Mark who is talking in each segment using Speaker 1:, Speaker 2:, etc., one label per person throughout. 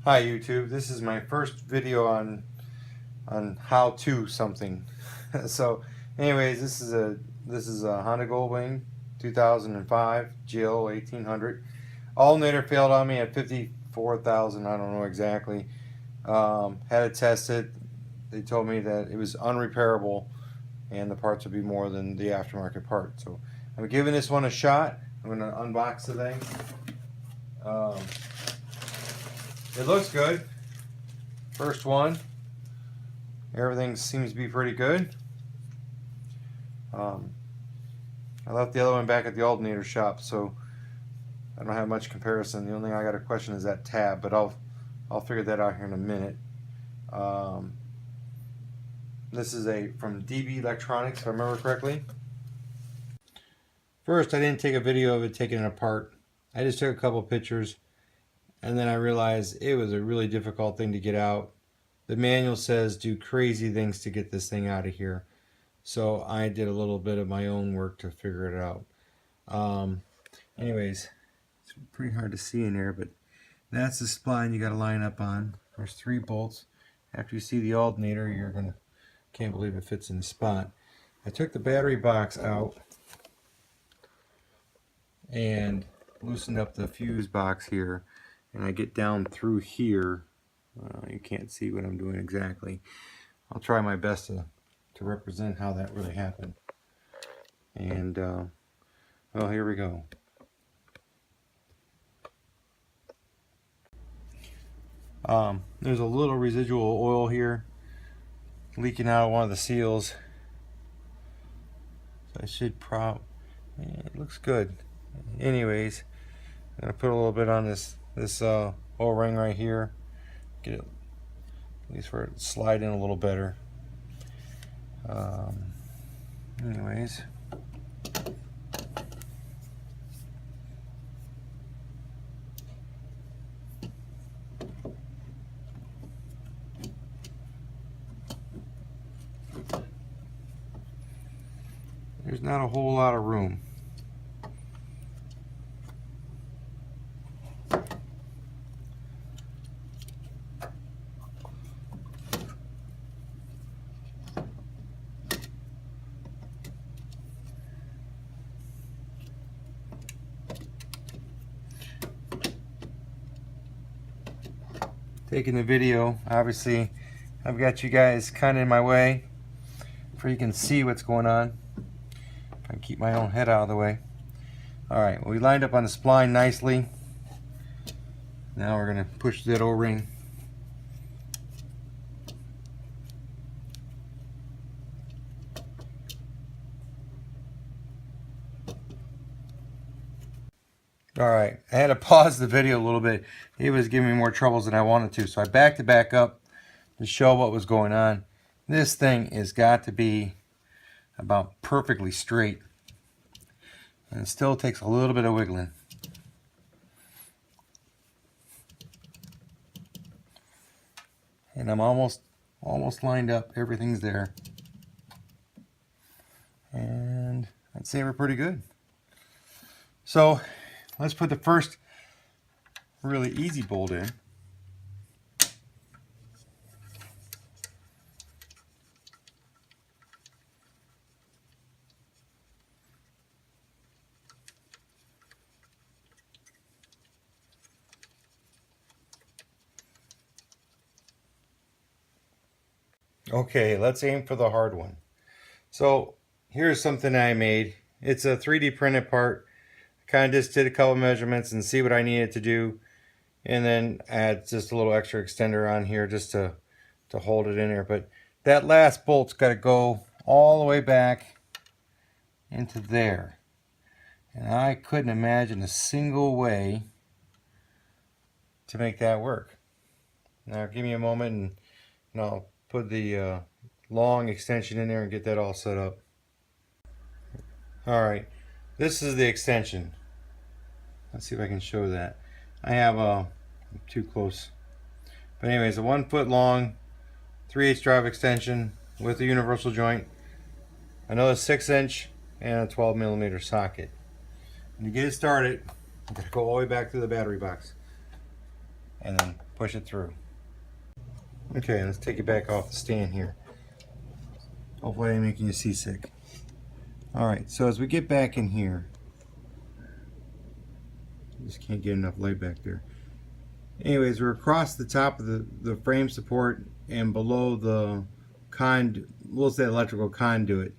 Speaker 1: Hi YouTube, this is my first video on how to something. So anyways, this is a Honda Goldwing 2005 GL1800. Alternator failed on me at 54,000, I don't know exactly. Had it tested. They told me that it was unrepairable and the parts would be more than the aftermarket part. So I'm giving this one a shot. I'm going to unbox the thing. It looks good. First one. Everything seems to be pretty good. I left the other one back at the alternator shop, so I don't have much comparison. The only thing I got a question is that tab, but I'll figure that out here in a minute. This is from DB Electronics, if I remember correctly. First, I didn't take a video of it taking it apart. I just took a couple pictures, and then I realized it was a really difficult thing to get out. The manual says do crazy things to get this thing out of here. So I did a little bit of my own work to figure it out. Anyways, it's pretty hard to see in there, but that's the spline you got to line up on. There's 3 bolts. After you see the alternator, can't believe it fits in the spot. I took the battery box out and loosened up the fuse box here, and I get down through here. You can't see what I'm doing exactly. I'll try my best to represent how that really happened. And well, here we go. There's a little residual oil here leaking out of one of the seals. So I should it looks good. Anyways, I'm gonna put a little bit on this O-ring right here. Get it at least for it to slide in a little better. Anyways, there's not a whole lot of room. Taking the video, obviously I've got you guys kind of in my way so you can see what's going on. I can keep my own head out of the way. Alright, well, we lined up on the spline nicely. Now we're going to push that O-ring. Alright, I had to pause the video a little bit. It was giving me more troubles than I wanted to, so I backed it back up to show what was going on. This thing has got to be about perfectly straight, and it still takes a little bit of wiggling. And I'm almost lined up. Everything's there, and I'd say we're pretty good. So let's put the first really easy bolt in. Okay, let's aim for the hard one. So here's something I made. It's a 3D printed part. I kind of just did a couple measurements and see what I needed to do, and then add just a little extra extender on here just to hold it in there. But that last bolt's got to go all the way back into there, and I couldn't imagine a single way to make that work. Now give me a moment and I'll put the long extension in there and get that all set up. Alright, this is the extension. Let's see if I can show that. I have I'm too close. But anyways, a 1 foot long 3/8 drive extension with a universal joint, another 6-inch, and a 12mm socket. When you get it started, you gotta go all the way back to the battery box and then push it through. Okay, let's take it back off the stand here. Hopefully I'm making you seasick. Alright, so as we get back in here, just can't get enough light back there. Anyways, we're across the top of the frame support and below the we'll say electrical conduit,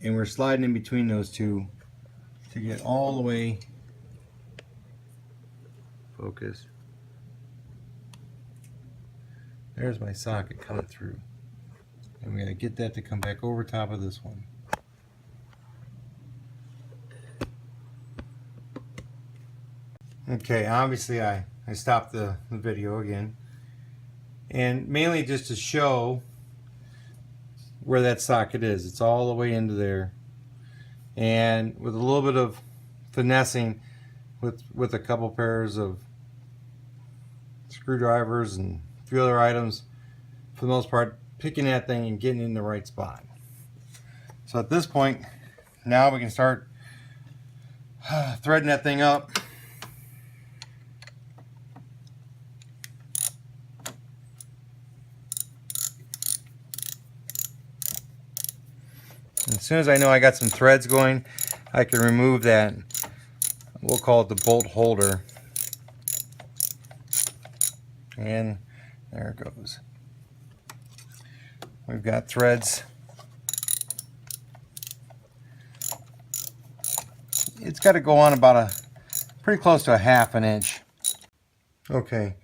Speaker 1: and we're sliding in between those two to get all the way focused. There's my socket coming through, and we gotta get that to come back over top of this one. Okay, obviously I stopped the video again, and mainly just to show where that socket is. It's all the way into there, and with a little bit of finessing with a couple pairs of screwdrivers and a few other items, for the most part picking that thing and getting in the right spot. So at this point now we can start threading that thing up. As soon as I know I got some threads going, I can remove that, we'll call it the bolt holder, and there it goes. We've got threads. It's got to go on about pretty close to a ½ inch. Okay,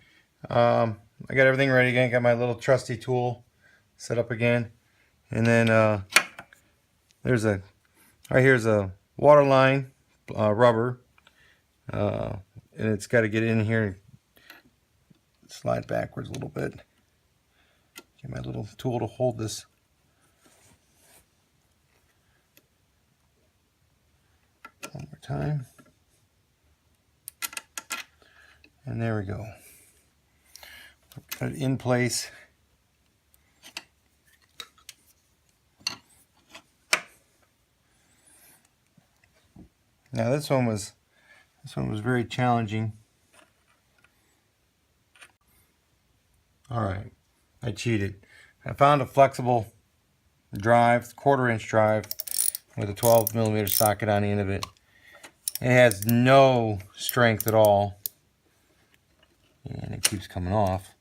Speaker 1: I got everything ready again. Got my little trusty tool set up again, and then right here's a water line, rubber, and it's got to get in here and slide backwards a little bit. Get my little tool to hold this. One more time. And there we go. Put it in place. Now this one was very challenging. All right, I cheated. I found a flexible drive, 1/4 inch drive with a 12mm socket on the end of it. It has no strength at all, and it keeps coming off.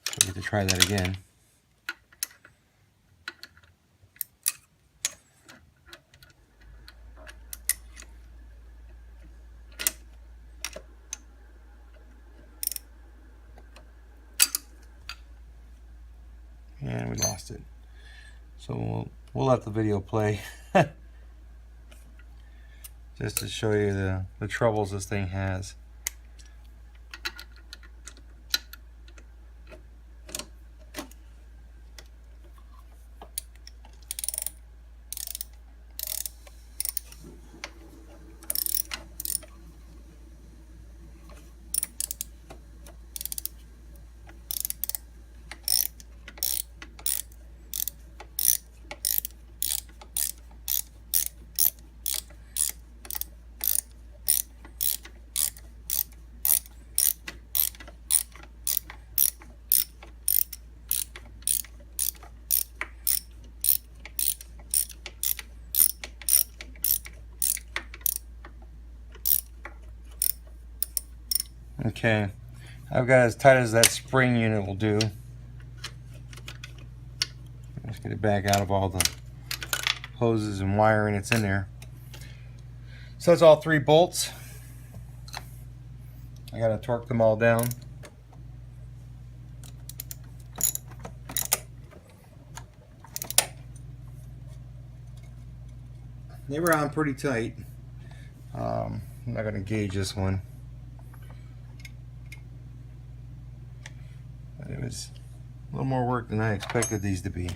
Speaker 1: So we get to try that again. And we lost it. So we'll let the video play just to show you the troubles this thing has. Okay, I've got as tight as that spring unit will do. Let's get it back out of all the hoses and wiring that's in there. So that's all 3 bolts. I gotta torque them all down. They were on pretty tight. I'm not gonna gauge this one. It was a little more work than I expected these to be.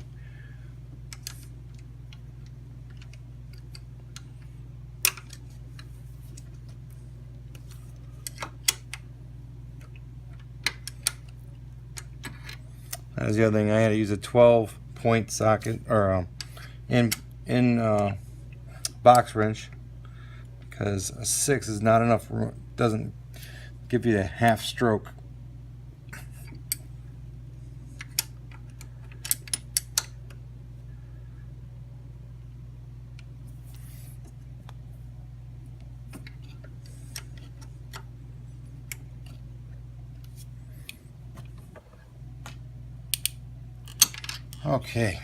Speaker 1: That was the other thing. I had to use a 12-point socket or in box wrench, because a 6 is not enough. Doesn't give you a half stroke Okay.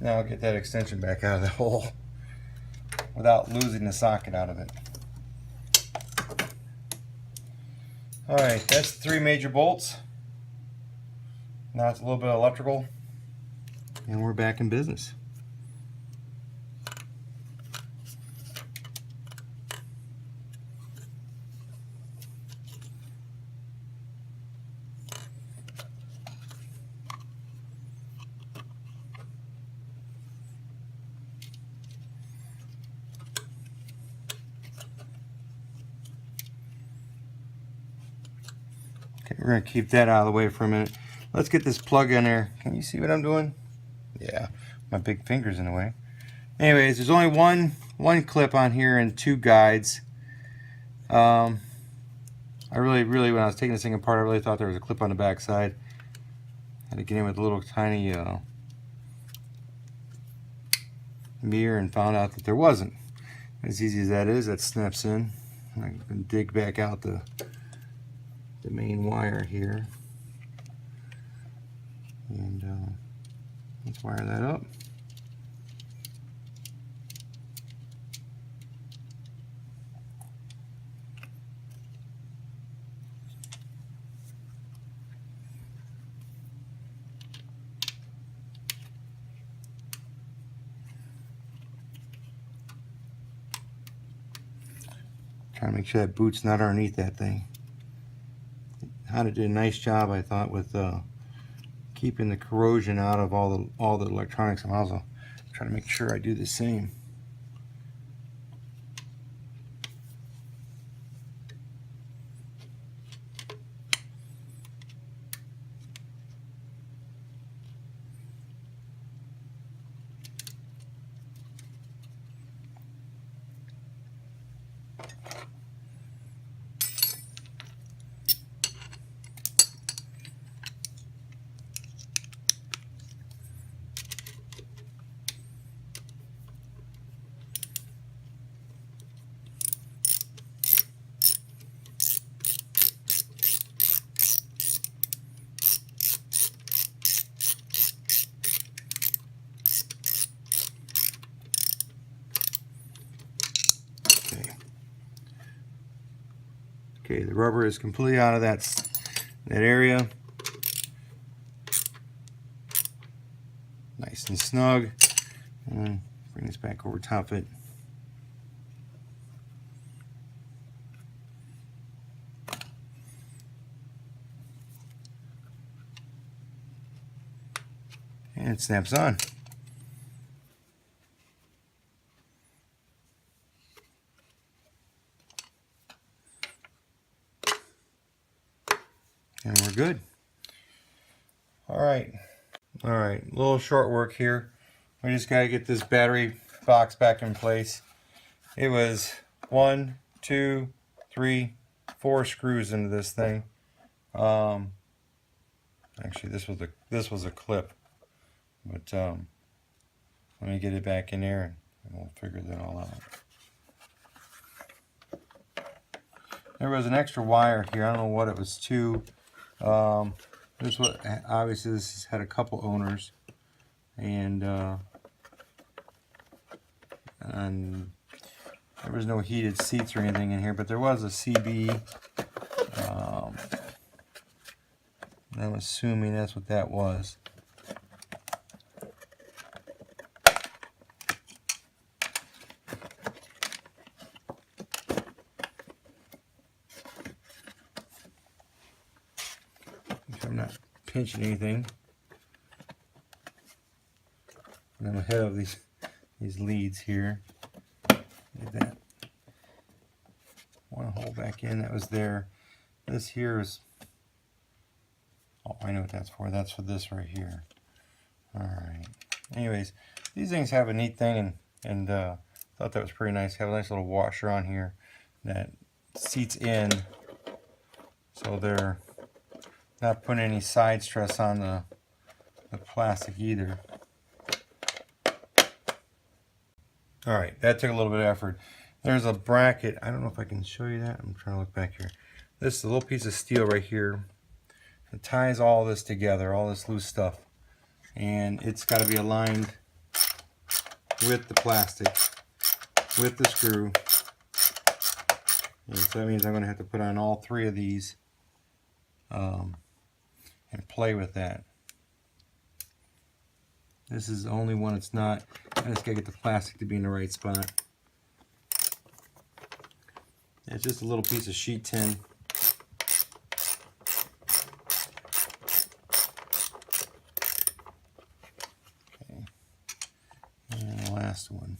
Speaker 1: Now I'll get that extension back out of the hole without losing the socket out of it. Alright, that's 3 major bolts. Now it's a little bit of electrical, and we're back in business. Okay, we're going to keep that out of the way for a minute. Let's get this plug in there. Can you see what I'm doing? Yeah, my big finger's in the way. Anyways, there's only one clip on here and 2 guides. I really, when I was taking this thing apart, I really thought there was a clip on the back side. I had to get in with a little tiny mirror and found out that there wasn't. As easy as that is, that snaps in. I can dig back out the main wire here, and let's wire that up. Trying to make sure that boot's not underneath that thing. Honda did a nice job, I thought, with keeping the corrosion out of all the electronics. I'm also trying to make sure I do the same. Okay, the rubber is completely out of that area. Nice and snug. And bring this back over top of it. And it snaps on. And we're good. Alright, a little short work here. We just got to get this battery box back in place. It was 1, 2, 3, 4 screws into this thing. Actually, this was a clip, but let me get it back in there and we'll figure that all out. There was an extra wire here. I don't know what it was to. This what obviously this had a couple owners, and there was no heated seats or anything in here, but there was a CB. I'm assuming that's what that was. If I'm not pinching anything, and I'm ahead of these leads here. Get that one hole back in. That was there. This here is. Oh, I know what that's for. That's for this right here. All right. Anyways, these things have a neat thing, and thought that was pretty nice. Have a nice little washer on here that seats in, so they're not putting any side stress on the plastic either. All right, that took a little bit of effort. There's a bracket. I don't know if I can show you that. I'm trying to look back here. This is a little piece of steel right here. It ties all this together, all this loose stuff. And it's got to be aligned with the plastic, with the screw. And so that means I'm going to have to put on all three of these and play with that. This is the only one it's not. I just got to get the plastic to be in the right spot. It's just a little piece of sheet tin. Okay. And the last one.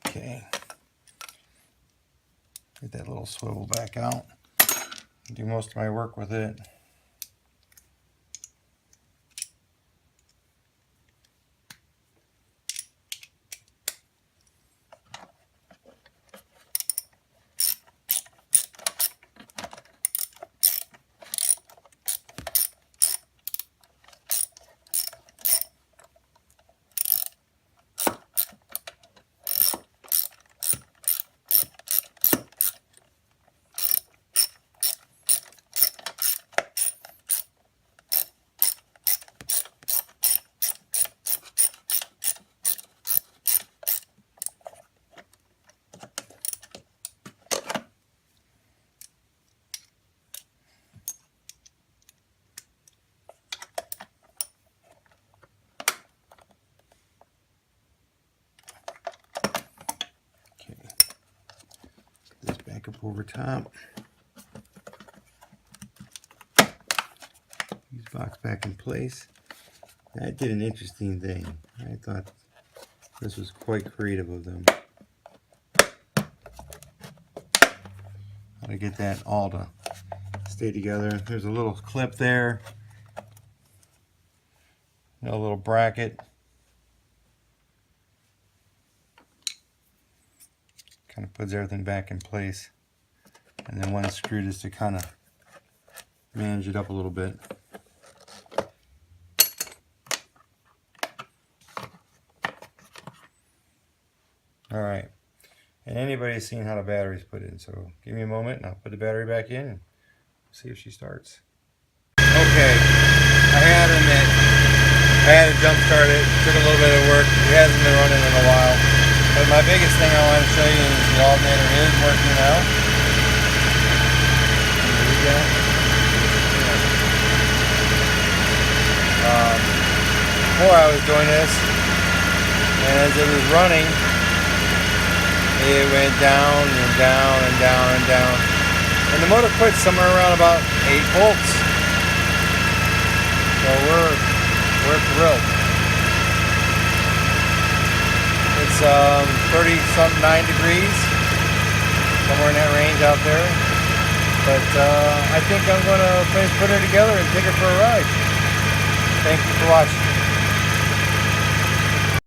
Speaker 1: Okay, get that little swivel back out. Do most of my work with it. Up over top. These box back in place. That did an interesting thing. I thought this was quite creative of them. How to get that all to stay together. There's a little clip there. A little bracket. Kind of puts everything back in place, and then one screw just to kind of manage it up a little bit. All right, and anybody's seen how the battery's put in, so give me a moment and I'll put the battery back in and see if she starts. Okay, I had to admit, I had to jump start it. Took a little bit of work. It hasn't been running in a while. But my biggest thing I want to show you is the alternator is working now. Before I was doing this, and as it was running, it went down and down and down and down. And the motor quit somewhere around about 8 volts. So we're thrilled. It's 30-something, 9 degrees, somewhere in that range out there. But I think I'm going to finish putting her together and take her for a ride. Thank you for watching.